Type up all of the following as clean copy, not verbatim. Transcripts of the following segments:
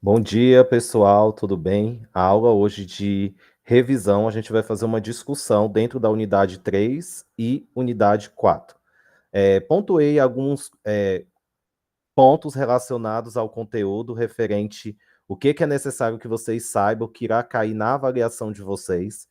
Bom dia, pessoal, tudo bem? A aula hoje de revisão, a gente vai fazer uma discussão dentro da unidade 3 e unidade 4. Pontuei alguns pontos relacionados ao conteúdo referente o que é necessário que vocês saibam, que irá cair na avaliação de vocês.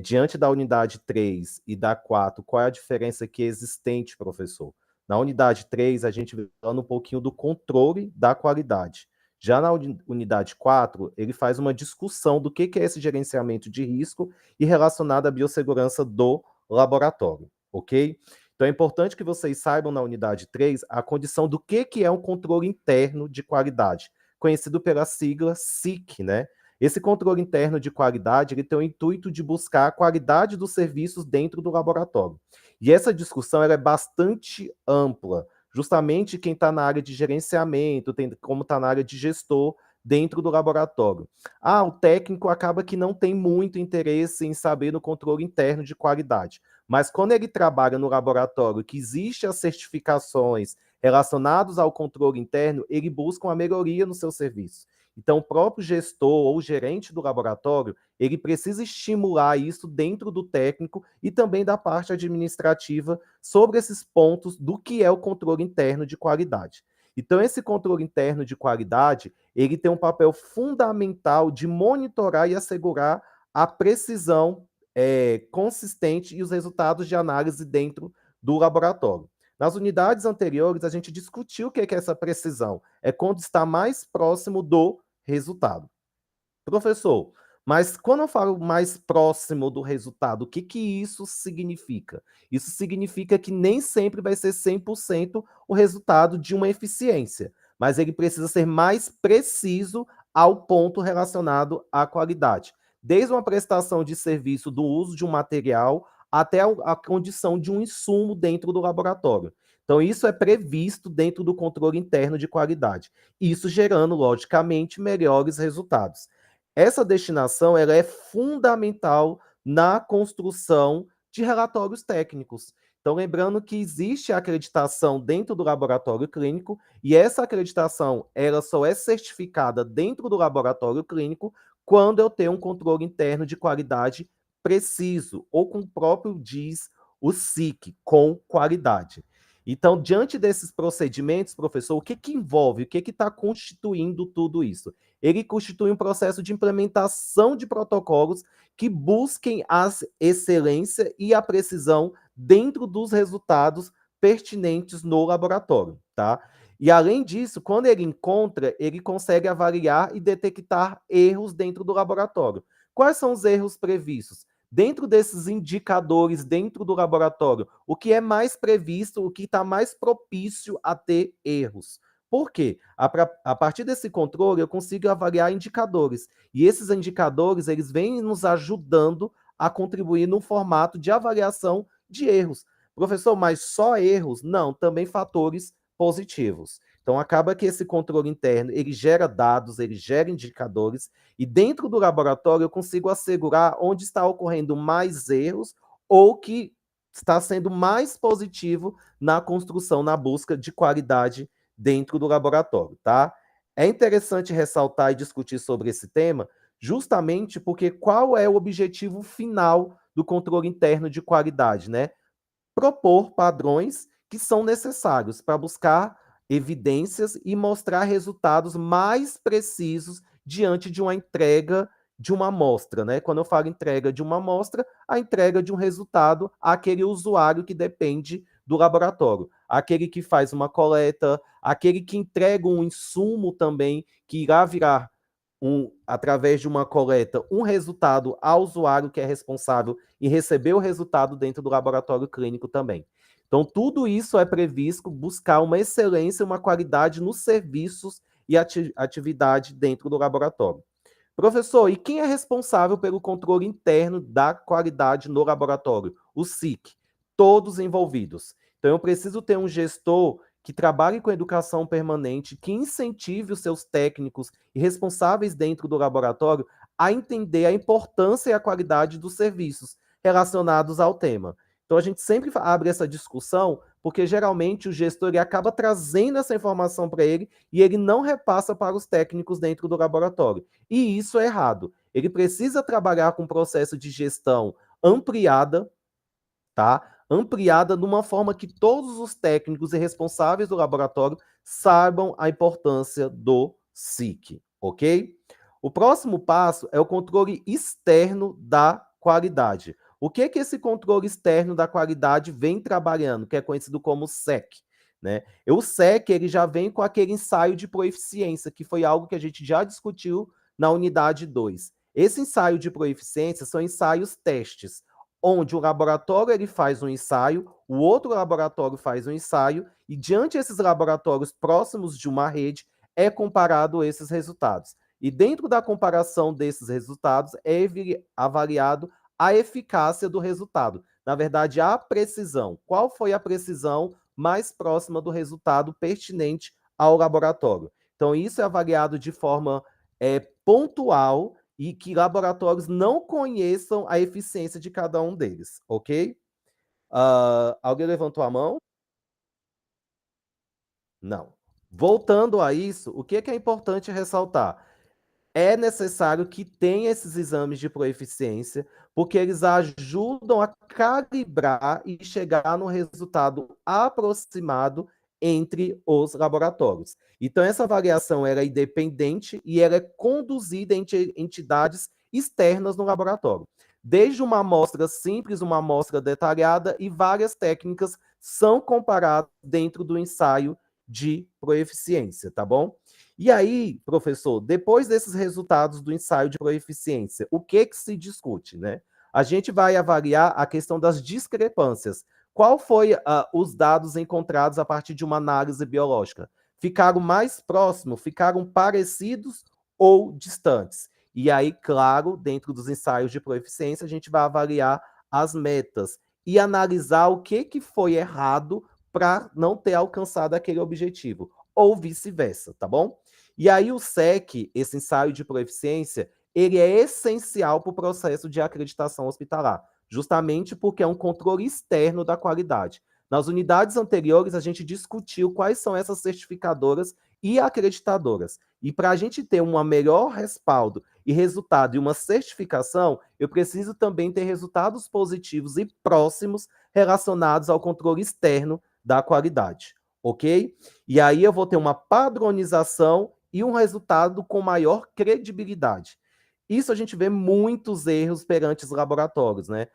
Diante da unidade 3 e da 4, qual é a diferença que é existente, professor? Na unidade 3, a gente vai falando um pouquinho do controle da qualidade. Já na unidade 4, ele faz uma discussão do que é esse gerenciamento de risco e relacionado à biossegurança do laboratório, ok? Então é importante que vocês saibam na unidade 3 a condição do que é um controle interno de qualidade, conhecido pela sigla SIC, né? Esse controle interno de qualidade, ele tem o intuito de buscar a qualidade dos serviços dentro do laboratório. E essa discussão ela é bastante ampla. Justamente quem está na área de gerenciamento, tem como está na área de gestor dentro do laboratório. O técnico acaba que não tem muito interesse em saber no controle interno de qualidade. Mas quando ele trabalha no laboratório, que existem as certificações relacionadas ao controle interno, ele busca uma melhoria no seu serviço. Então, o próprio gestor ou gerente do laboratório, ele precisa estimular isso dentro do técnico e também da parte administrativa sobre esses pontos do que é o controle interno de qualidade. Então, esse controle interno de qualidade, ele tem um papel fundamental de monitorar e assegurar a precisão consistente e os resultados de análise dentro do laboratório. Nas unidades anteriores, a gente discutiu o que é essa precisão. É quando está mais próximo do resultado. Professor, mas quando eu falo mais próximo do resultado, o que isso significa? Isso significa que nem sempre vai ser 100% o resultado de uma eficiência, mas ele precisa ser mais preciso ao ponto relacionado à qualidade. Desde uma prestação de serviço do uso de um material até a condição de um insumo dentro do laboratório. Então, isso é previsto dentro do controle interno de qualidade. Isso gerando, logicamente, melhores resultados. Essa destinação ela é fundamental na construção de relatórios técnicos. Então, lembrando que existe a acreditação dentro do laboratório clínico e essa acreditação ela só é certificada dentro do laboratório clínico quando eu tenho um controle interno de qualidade preciso, ou como o próprio diz o SIC, com qualidade. Então, diante desses procedimentos, professor, o que envolve, o que está constituindo tudo isso? Ele constitui um processo de implementação de protocolos que busquem a excelência e a precisão dentro dos resultados pertinentes no laboratório, tá? E além disso, quando ele encontra, ele consegue avaliar e detectar erros dentro do laboratório. Quais são os erros previstos? Dentro desses indicadores, dentro do laboratório, o que é mais previsto, o que está mais propício a ter erros. Por quê? A partir desse controle, eu consigo avaliar indicadores. E esses indicadores, eles vêm nos ajudando a contribuir no formato de avaliação de erros. Professor, mas só erros? Não, também fatores positivos. Então, acaba que esse controle interno, ele gera dados, ele gera indicadores, e dentro do laboratório eu consigo assegurar onde está ocorrendo mais erros ou que está sendo mais positivo na construção, na busca de qualidade dentro do laboratório, tá? É interessante ressaltar e discutir sobre esse tema, justamente porque qual é o objetivo final do controle interno de qualidade, né? Propor padrões que são necessários para buscar evidências e mostrar resultados mais precisos diante de uma entrega de uma amostra, né? Quando eu falo entrega de uma amostra, a entrega de um resultado àquele usuário que depende do laboratório, aquele que faz uma coleta, aquele que entrega um insumo também que irá virar através de uma coleta, um resultado ao usuário que é responsável em receber o resultado dentro do laboratório clínico também. Então, tudo isso é previsto buscar uma excelência, uma qualidade nos serviços e atividade dentro do laboratório. Professor, e quem é responsável pelo controle interno da qualidade no laboratório? O SIC. Todos envolvidos. Então, eu preciso ter um gestor que trabalhe com educação permanente, que incentive os seus técnicos e responsáveis dentro do laboratório a entender a importância e a qualidade dos serviços relacionados ao tema. Então, a gente sempre abre essa discussão porque geralmente o gestor ele acaba trazendo essa informação para ele e ele não repassa para os técnicos dentro do laboratório. E isso é errado. Ele precisa trabalhar com um processo de gestão ampliada, tá? Ampliada de uma forma que todos os técnicos e responsáveis do laboratório saibam a importância do SIC, ok? O próximo passo é o controle externo da qualidade. O que que esse controle externo da qualidade vem trabalhando, que é conhecido como SEC, né? O SEC ele já vem com aquele ensaio de proeficiência, que foi algo que a gente já discutiu na unidade 2. Esse ensaio de proeficiência são ensaios testes, onde o laboratório ele faz um ensaio, o outro laboratório faz um ensaio, e diante desses laboratórios próximos de uma rede, é comparado esses resultados. E dentro da comparação desses resultados, é avaliado a eficácia do resultado. Na verdade, a precisão. Qual foi a precisão mais próxima do resultado pertinente ao laboratório? Então, isso é avaliado de forma pontual e que laboratórios não conheçam a eficiência de cada um deles, ok? Alguém levantou a mão? Não. Voltando a isso, o que é importante ressaltar? É necessário que tenha esses exames de proeficiência, porque eles ajudam a calibrar e chegar no resultado aproximado entre os laboratórios. Então, essa avaliação ela é independente e ela é conduzida entre entidades externas no laboratório. Desde uma amostra simples, uma amostra detalhada e várias técnicas são comparadas dentro do ensaio de proeficiência, tá bom? E aí, professor, depois desses resultados do ensaio de proeficiência, o que se discute, né? A gente vai avaliar a questão das discrepâncias. Qual foi os dados encontrados a partir de uma análise biológica? Ficaram mais próximos, ficaram parecidos ou distantes? E aí, claro, dentro dos ensaios de proeficiência, a gente vai avaliar as metas e analisar o que foi errado para não ter alcançado aquele objetivo, ou vice-versa, tá bom? E aí o SEC, esse ensaio de proeficiência, ele é essencial para o processo de acreditação hospitalar, justamente porque é um controle externo da qualidade. Nas unidades anteriores, a gente discutiu quais são essas certificadoras e acreditadoras. E para a gente ter um melhor respaldo e resultado e uma certificação, eu preciso também ter resultados positivos e próximos relacionados ao controle externo da qualidade, ok? E aí eu vou ter uma padronização e um resultado com maior credibilidade. Isso a gente vê muitos erros perante os laboratórios, né?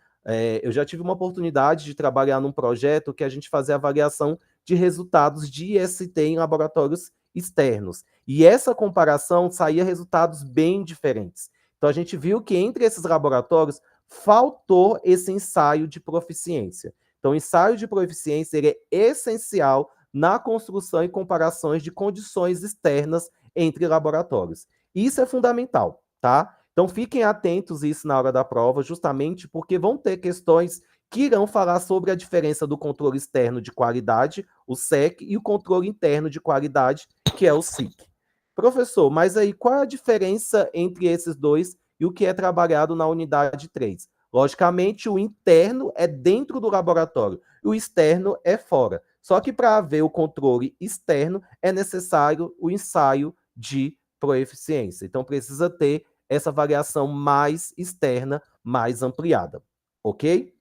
Eu já tive uma oportunidade de trabalhar num projeto que a gente fazia avaliação de resultados de IST em laboratórios externos. E essa comparação saía resultados bem diferentes. Então a gente viu que entre esses laboratórios faltou esse ensaio de proficiência. Então o ensaio de proficiência ele é essencial na construção e comparações de condições externas entre laboratórios. Isso é fundamental, tá? Então fiquem atentos a isso na hora da prova, justamente porque vão ter questões que irão falar sobre a diferença do controle externo de qualidade, o SEC, e o controle interno de qualidade, que é o SIC. Professor, mas aí qual é a diferença entre esses dois e o que é trabalhado na unidade 3? Logicamente, o interno é dentro do laboratório, o externo é fora. Só que para haver o controle externo, é necessário o ensaio de proeficiência. Então, precisa ter essa variação mais externa, mais ampliada. Ok?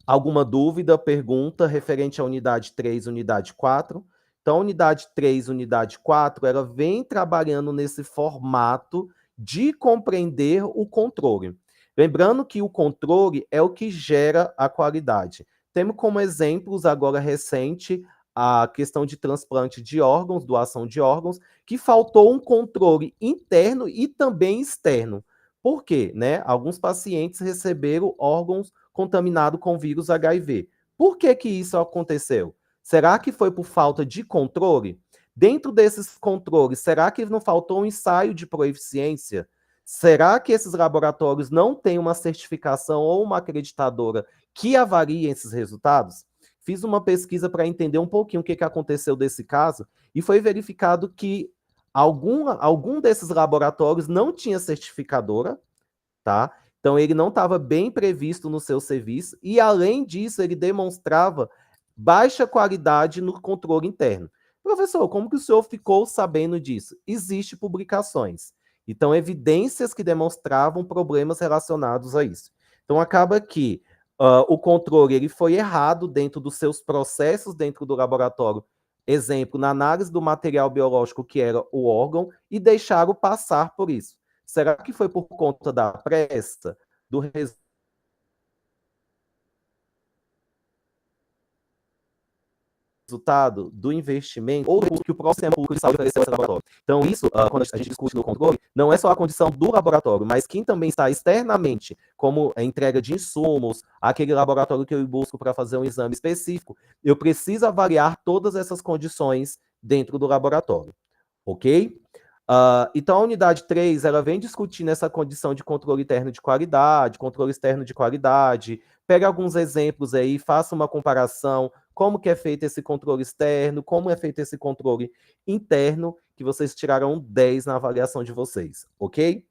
Alguma dúvida, pergunta referente à unidade 3, unidade 4? Então, a unidade 3, unidade 4, ela vem trabalhando nesse formato de compreender o controle. Lembrando que o controle é o que gera a qualidade. Temos como exemplos agora recente a questão de transplante de órgãos, doação de órgãos, que faltou um controle interno e também externo. Por quê? Né? Alguns pacientes receberam órgãos contaminados com vírus HIV. Por que que isso aconteceu? Será que foi por falta de controle? Dentro desses controles, será que não faltou um ensaio de proeficiência? Será que esses laboratórios não têm uma certificação ou uma acreditadora que avalie esses resultados? Fiz uma pesquisa para entender um pouquinho o que aconteceu desse caso e foi verificado que algum desses laboratórios não tinha certificadora, tá? Então ele não estava bem previsto no seu serviço e além disso ele demonstrava baixa qualidade no controle interno. Professor, como que o senhor ficou sabendo disso? Existem publicações. Então, evidências que demonstravam problemas relacionados a isso. Então, acaba que o controle ele foi errado dentro dos seus processos dentro do laboratório. Exemplo, na análise do material biológico que era o órgão e deixaram passar por isso. Será que foi por conta da pressa, do resultado do investimento ou do que o próprio sistema público de saúde ofereceu ao laboratório? Então, isso, quando a gente discute no controle, não é só a condição do laboratório, mas quem também está externamente, como a entrega de insumos, aquele laboratório que eu busco para fazer um exame específico, eu preciso avaliar todas essas condições dentro do laboratório, ok? Então, a unidade 3, ela vem discutindo essa condição de controle interno de qualidade, controle externo de qualidade, pega alguns exemplos aí, faça uma comparação, como que é feito esse controle externo, como é feito esse controle interno, que vocês tiraram 10 na avaliação de vocês, ok?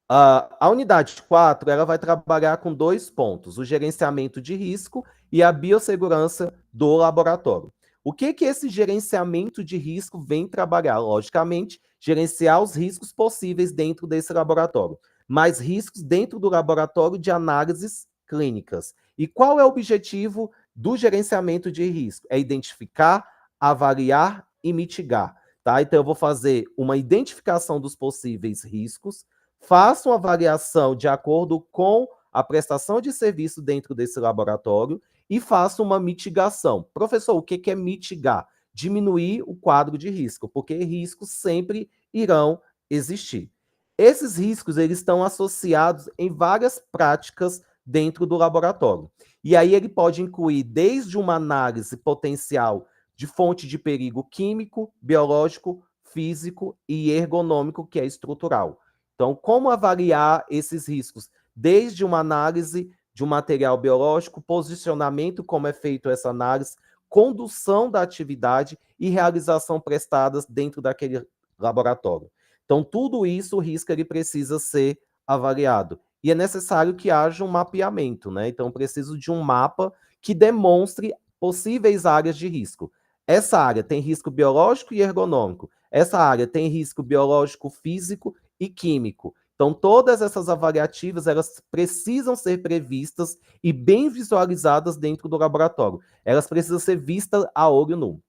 A unidade 4, ela vai trabalhar com 2 pontos, o gerenciamento de risco e a biossegurança do laboratório. O que esse gerenciamento de risco vem trabalhar? Logicamente, gerenciar os riscos possíveis dentro desse laboratório, mas riscos dentro do laboratório de análises clínicas. E qual é o objetivo do gerenciamento de risco? É identificar, avaliar e mitigar. Tá? Então, eu vou fazer uma identificação dos possíveis riscos, faço uma avaliação de acordo com a prestação de serviço dentro desse laboratório e faço uma mitigação. Professor, o que é mitigar? Diminuir o quadro de risco, porque riscos sempre irão existir. Esses riscos eles estão associados em várias práticas dentro do laboratório. E aí ele pode incluir desde uma análise potencial de fonte de perigo químico, biológico, físico e ergonômico, que é estrutural. Então, como avaliar esses riscos? Desde uma análise de um material biológico, posicionamento, como é feito essa análise, condução da atividade e realização prestadas dentro daquele laboratório. Então, tudo isso, o risco ele precisa ser avaliado. E é necessário que haja um mapeamento, né? Então, preciso de um mapa que demonstre possíveis áreas de risco. Essa área tem risco biológico e ergonômico. Essa área tem risco biológico, físico e químico. Então, todas essas avaliativas, elas precisam ser previstas e bem visualizadas dentro do laboratório. Elas precisam ser vistas a olho nu.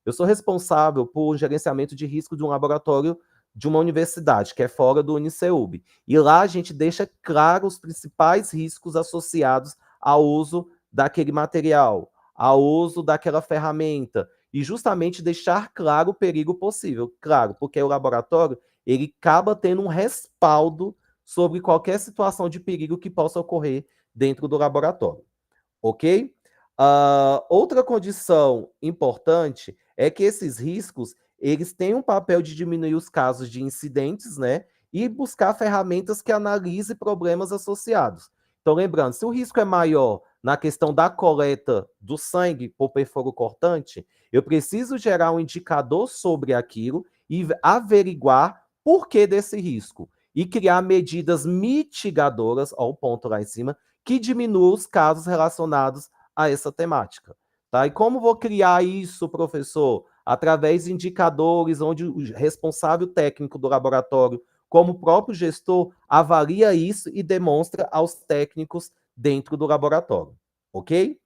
Eu sou responsável por gerenciamento de risco de um laboratório de uma universidade, que é fora do Uniceub. E lá a gente deixa claro os principais riscos associados ao uso daquele material, ao uso daquela ferramenta, e justamente deixar claro o perigo possível. Claro, porque o laboratório ele acaba tendo um respaldo sobre qualquer situação de perigo que possa ocorrer dentro do laboratório, ok? Outra condição importante é que esses riscos eles têm um papel de diminuir os casos de incidentes, né? E buscar ferramentas que analise problemas associados. Então, lembrando, se o risco é maior na questão da coleta do sangue por perfuro cortante, eu preciso gerar um indicador sobre aquilo e averiguar por que desse risco. E criar medidas mitigadoras, ó, o ponto lá em cima, que diminuam os casos relacionados a essa temática. Tá? E como vou criar isso, professor? Através de indicadores onde o responsável técnico do laboratório, como o próprio gestor, avalia isso e demonstra aos técnicos dentro do laboratório. Ok?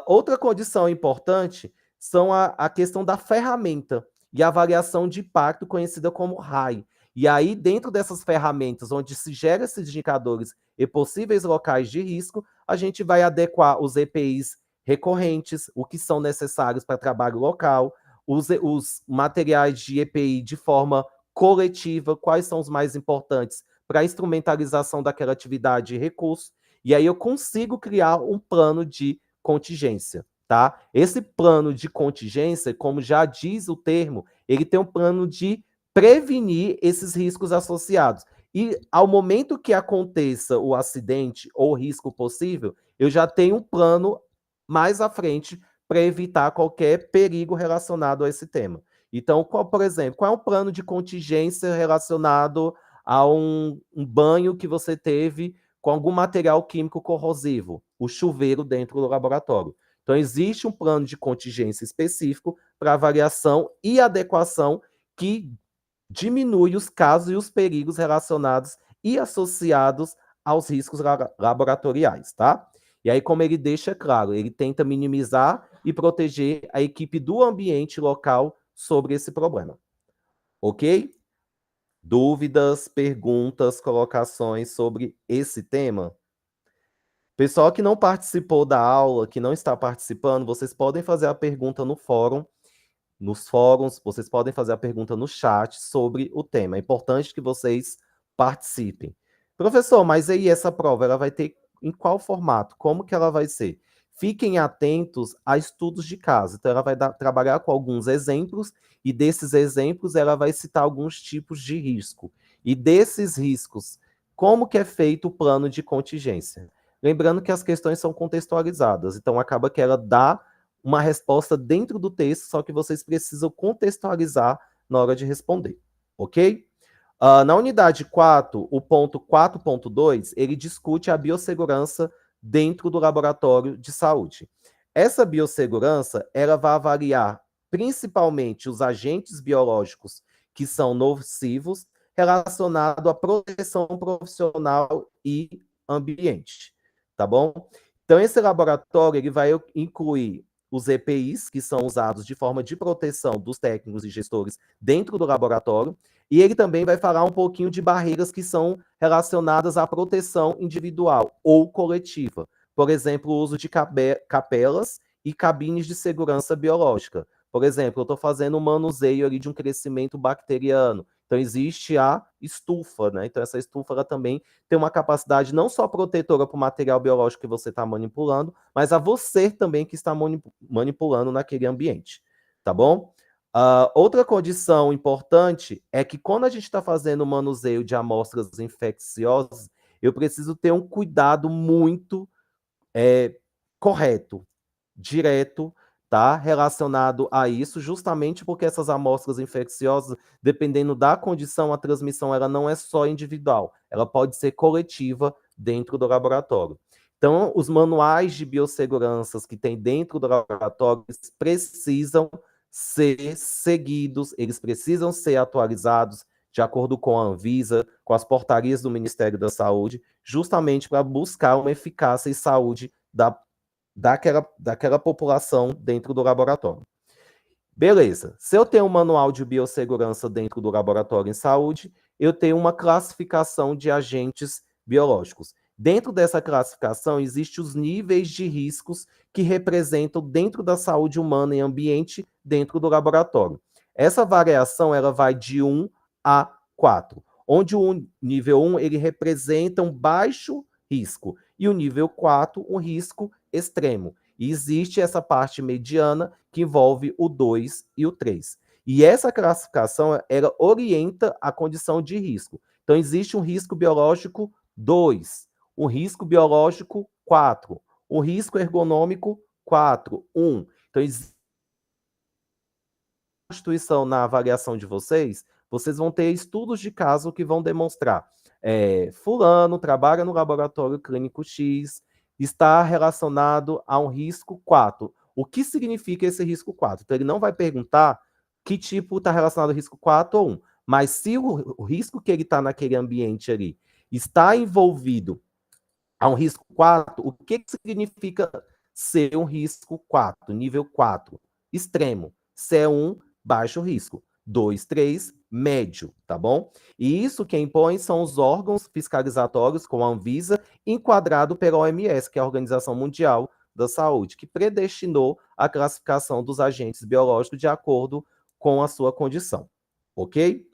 Outra condição importante são a questão da ferramenta e a avaliação de impacto conhecida como RAI. E aí, dentro dessas ferramentas, onde se gera esses indicadores e possíveis locais de risco, a gente vai adequar os EPIs recorrentes, o que são necessários para trabalho local, os materiais de EPI de forma coletiva, quais são os mais importantes para a instrumentalização daquela atividade e recurso, e aí eu consigo criar um plano de contingência, tá? Esse plano de contingência, como já diz o termo, ele tem um plano de prevenir esses riscos associados. E ao momento que aconteça o acidente ou risco possível, eu já tenho um plano mais à frente para evitar qualquer perigo relacionado a esse tema. Então, por exemplo, qual é o plano de contingência relacionado a um banho que você teve com algum material químico corrosivo? O chuveiro dentro do laboratório. Então, existe um plano de contingência específico para avaliação e adequação que diminui os casos e os perigos relacionados e associados aos riscos laboratoriais, tá? E aí, como ele deixa claro, ele tenta minimizar e proteger a equipe do ambiente local sobre esse problema. Ok? Dúvidas, perguntas, colocações sobre esse tema? Pessoal que não participou da aula, que não está participando, vocês podem fazer a pergunta no fórum, nos fóruns, vocês podem fazer a pergunta no chat sobre o tema. É importante que vocês participem. Professor, mas aí essa prova, ela vai ter em qual formato? Como que ela vai ser? Fiquem atentos a estudos de caso. Então, ela vai trabalhar com alguns exemplos, e desses exemplos ela vai citar alguns tipos de risco. E desses riscos, como que é feito o plano de contingência? Lembrando que as questões são contextualizadas, então acaba que ela dá uma resposta dentro do texto, só que vocês precisam contextualizar na hora de responder, ok? Na unidade 4, o ponto 4.2, ele discute a biossegurança dentro do laboratório de saúde. Essa biossegurança, ela vai avaliar principalmente os agentes biológicos que são nocivos relacionado à proteção profissional e ambiente, tá bom? Então, esse laboratório ele vai incluir os EPIs, que são usados de forma de proteção dos técnicos e gestores dentro do laboratório, e ele também vai falar um pouquinho de barreiras que são relacionadas à proteção individual ou coletiva. Por exemplo, o uso de capelas e cabines de segurança biológica. Por exemplo, eu estou fazendo um manuseio ali de um crescimento bacteriano. Então, existe a estufa, né? Então, essa estufa ela também tem uma capacidade não só protetora para o material biológico que você está manipulando, mas a você também que está manipulando naquele ambiente, tá bom? Outra condição importante é que quando a gente está fazendo o manuseio de amostras infecciosas, eu preciso ter um cuidado muito correto, direto, tá? Relacionado a isso, justamente porque essas amostras infecciosas, dependendo da condição, a transmissão ela não é só individual, ela pode ser coletiva dentro do laboratório. Então, os manuais de biosseguranças que tem dentro do laboratório precisam ser seguidos, eles precisam ser atualizados de acordo com a Anvisa, com as portarias do Ministério da Saúde, justamente para buscar uma eficácia e saúde daquela população dentro do laboratório. Beleza. Se eu tenho um manual de biossegurança dentro do laboratório em saúde, eu tenho uma classificação de agentes biológicos. Dentro dessa classificação, existem os níveis de riscos que representam dentro da saúde humana e ambiente dentro do laboratório. Essa variação ela vai de 1 a 4, onde o nível 1 ele representa um baixo risco e o nível 4 um risco extremo. E existe essa parte mediana que envolve o 2 e o 3. E essa classificação ela orienta a condição de risco. Então, existe um risco biológico 2, um risco biológico 4, um risco ergonômico 4, 1. Então, instituição na avaliação de vocês, vocês vão ter estudos de caso que vão demonstrar fulano trabalha no laboratório clínico X, está relacionado a um risco 4. O que significa esse risco 4? Então, ele não vai perguntar que tipo está relacionado ao risco 4 ou 1, mas se o risco que ele está naquele ambiente ali está envolvido a um risco 4, o que significa ser um risco 4, nível 4? Extremo. Se é 1, baixo risco. 2, 3, médio, tá bom? E isso quem impõe são os órgãos fiscalizatórios, como a Anvisa, enquadrado pela OMS, que é a Organização Mundial da Saúde, que predestinou a classificação dos agentes biológicos de acordo com a sua condição, ok?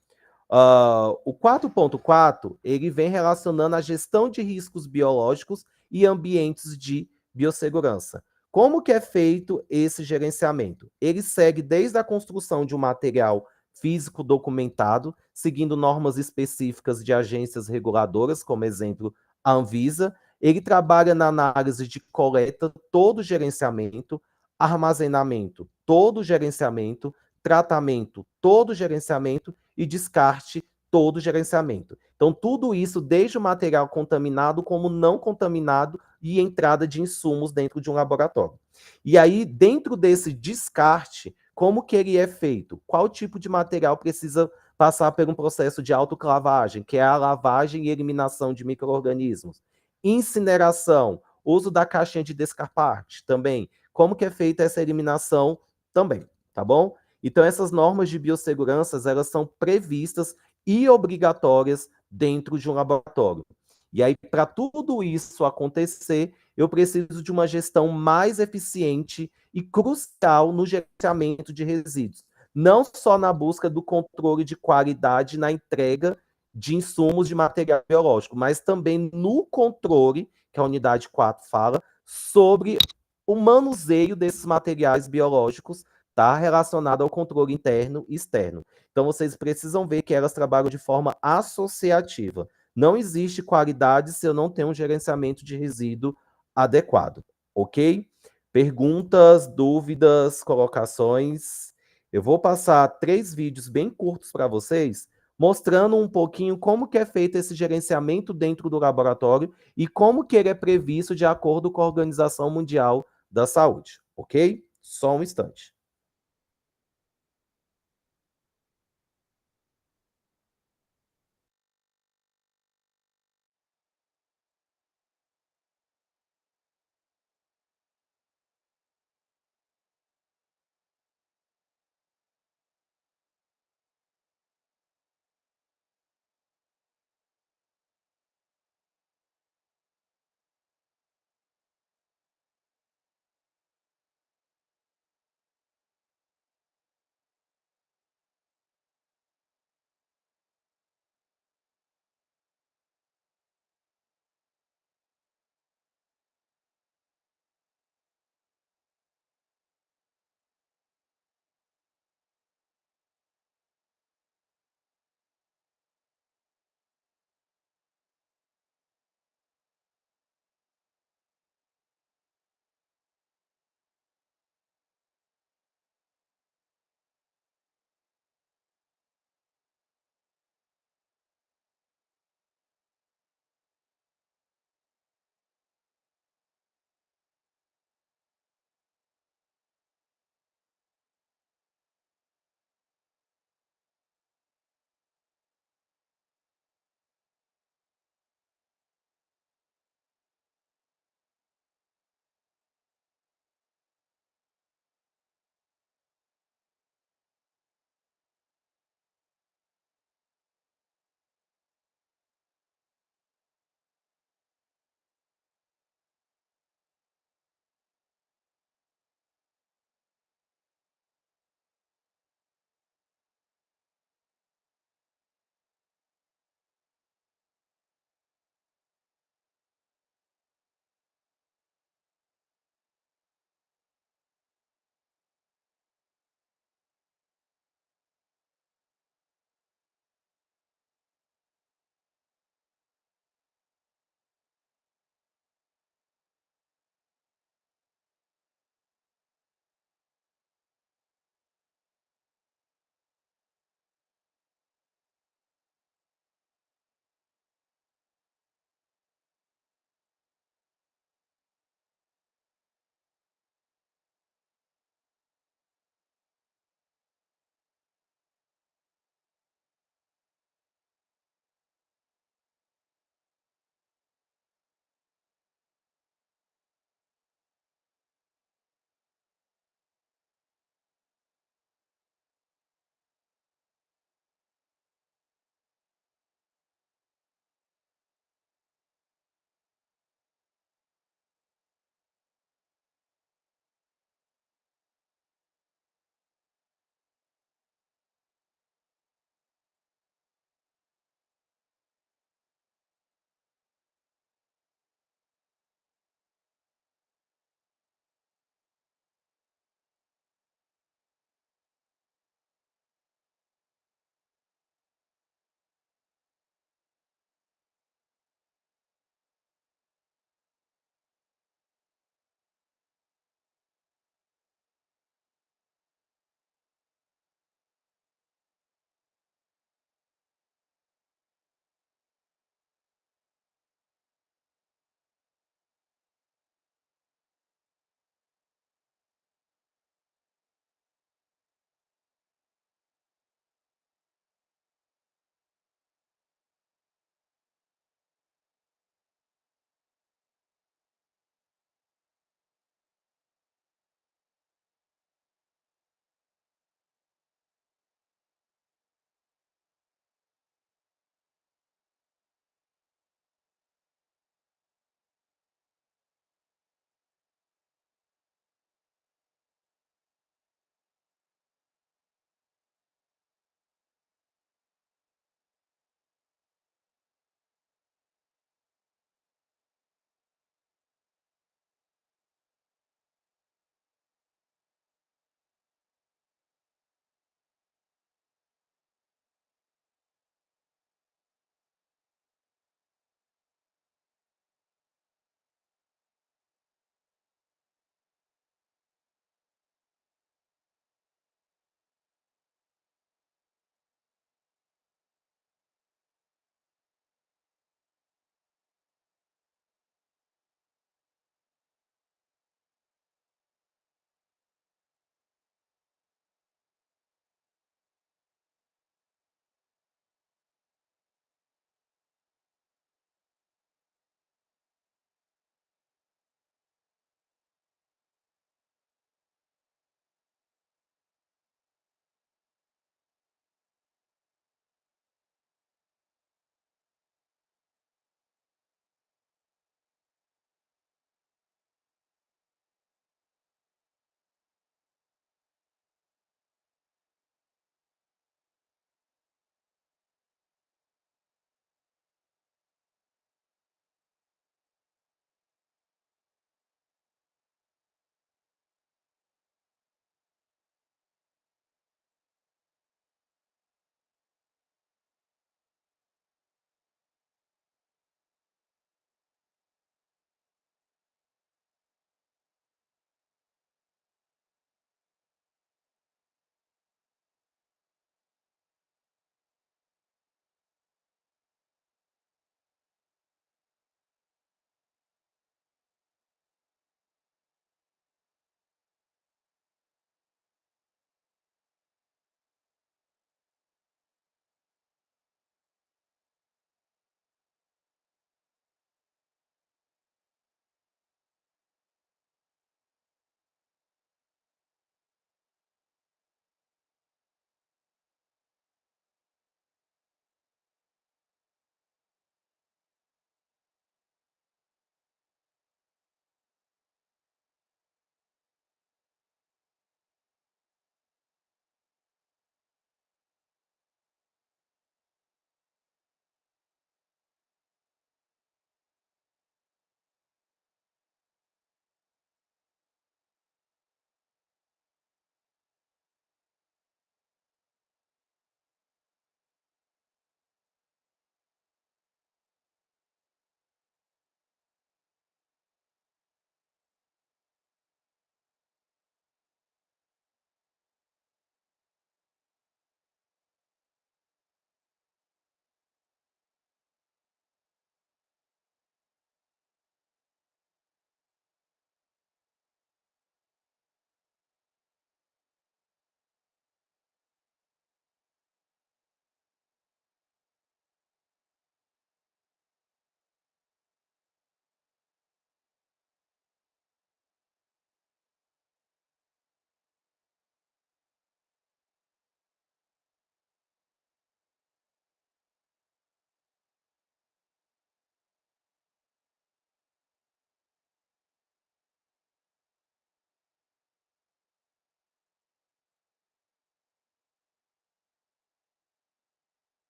O 4.4, ele vem relacionando a gestão de riscos biológicos e ambientes de biossegurança. Como que é feito esse gerenciamento? Ele segue desde a construção de um material físico documentado, seguindo normas específicas de agências reguladoras, como exemplo, a Anvisa. Ele trabalha na análise de coleta, todo o gerenciamento, armazenamento, todo o gerenciamento, tratamento, todo o gerenciamento e descarte, todo o gerenciamento. Então, tudo isso, desde o material contaminado como não contaminado, e entrada de insumos dentro de um laboratório. E aí, dentro desse descarte, como que ele é feito? Qual tipo de material precisa passar por um processo de autoclavagem, que é a lavagem e eliminação de micro-organismos? Incineração, uso da caixinha de descarparte também. Como que é feita essa eliminação também, tá bom? Então, essas normas de biossegurança, elas são previstas e obrigatórias dentro de um laboratório. E aí, para tudo isso acontecer, eu preciso de uma gestão mais eficiente e crucial no gerenciamento de resíduos. Não só na busca do controle de qualidade na entrega de insumos de material biológico, mas também no controle, que a unidade 4 fala, sobre o manuseio desses materiais biológicos, tá, relacionado ao controle interno e externo. Então, vocês precisam ver que elas trabalham de forma associativa. Não existe qualidade se eu não tenho um gerenciamento de resíduo adequado, ok? Perguntas, dúvidas, colocações? Eu vou passar 3 vídeos bem curtos para vocês, mostrando um pouquinho como que é feito esse gerenciamento dentro do laboratório e como que ele é previsto de acordo com a Organização Mundial da Saúde, ok? Só um instante.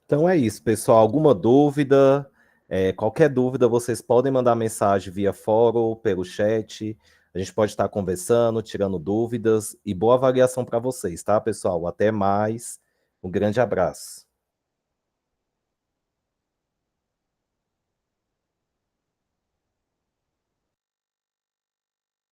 Então é isso, pessoal. Alguma dúvida? Qualquer dúvida, vocês podem mandar mensagem via fórum, pelo chat. A gente pode estar conversando, tirando dúvidas. E boa avaliação para vocês, tá, pessoal? Até mais. Um grande abraço.